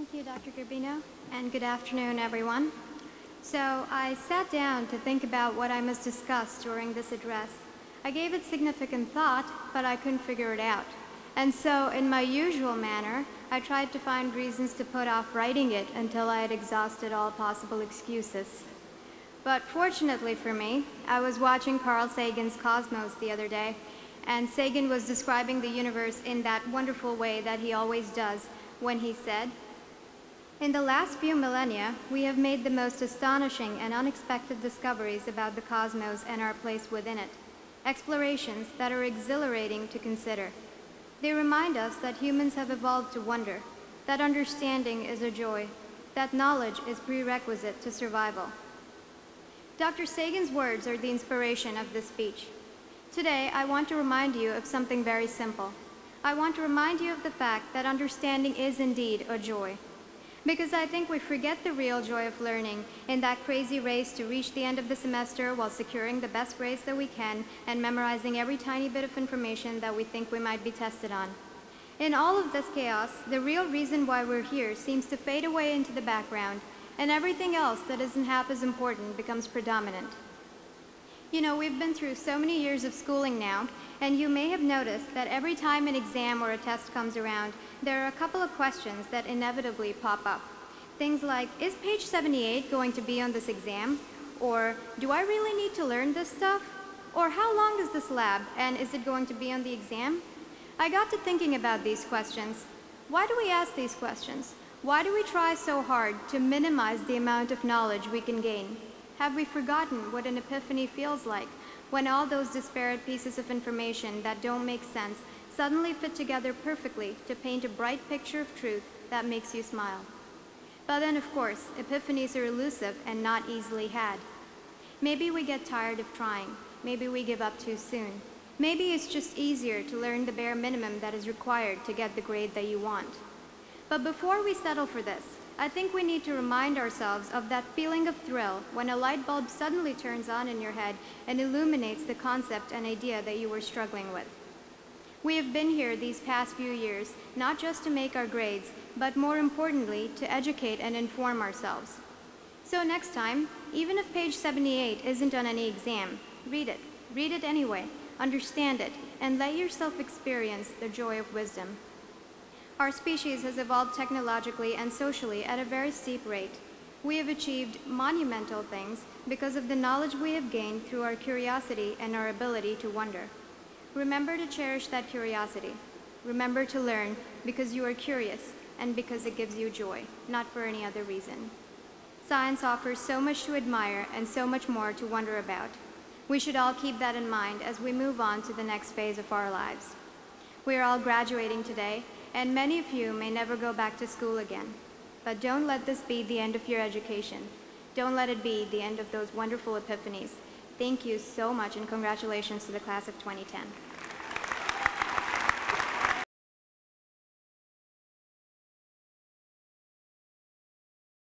Thank you, Dr. Garbino, and good afternoon, everyone. So I sat down to think about what I must discuss during this address. I gave it significant thought, but I couldn't figure it out. And so, in my usual manner, I tried to find reasons to put off writing it until I had exhausted all possible excuses. But fortunately for me, I was watching Carl Sagan's Cosmos the other day, and Sagan was describing the universe in that wonderful way that he always does when he said, "In the last few millennia, we have made the most astonishing and unexpected discoveries about the cosmos and our place within it, explorations that are exhilarating to consider. They remind us that humans have evolved to wonder, that understanding is a joy, that knowledge is prerequisite to survival." Dr. Sagan's words are the inspiration of this speech. Today, I want to remind you of something very simple. I want to remind you of the fact that understanding is indeed a joy. Because I think we forget the real joy of learning in that crazy race to reach the end of the semester while securing the best grades that we can and memorizing every tiny bit of information that we think we might be tested on. In all of this chaos, the real reason why we're here seems to fade away into the background, and everything else that isn't half as important becomes predominant. You know, we've been through so many years of schooling now, and you may have noticed that every time an exam or a test comes around, there are a couple of questions that inevitably pop up. Things like, is page 78 going to be on this exam? Or, do I really need to learn this stuff? Or, how long is this lab, and is it going to be on the exam? I got to thinking about these questions. Why do we ask these questions? Why do we try so hard to minimize the amount of knowledge we can gain? Have we forgotten what an epiphany feels like when all those disparate pieces of information that don't make sense suddenly fit together perfectly to paint a bright picture of truth that makes you smile? But then, of course, epiphanies are elusive and not easily had. Maybe we get tired of trying. Maybe we give up too soon. Maybe it's just easier to learn the bare minimum that is required to get the grade that you want. But before we settle for this, I think we need to remind ourselves of that feeling of thrill when a light bulb suddenly turns on in your head and illuminates the concept and idea that you were struggling with. We have been here these past few years, not just to make our grades, but more importantly, to educate and inform ourselves. So next time, even if page 78 isn't on any exam, read it. Read it anyway, understand it, and let yourself experience the joy of wisdom. Our species has evolved technologically and socially at a very steep rate. We have achieved monumental things because of the knowledge we have gained through our curiosity and our ability to wonder. Remember to cherish that curiosity. Remember to learn because you are curious and because it gives you joy, not for any other reason. Science offers so much to admire and so much more to wonder about. We should all keep that in mind as we move on to the next phase of our lives. We are all graduating today, and many of you may never go back to school again. But don't let this be the end of your education. Don't let it be the end of those wonderful epiphanies. Thank you so much, and congratulations to the class of 2010.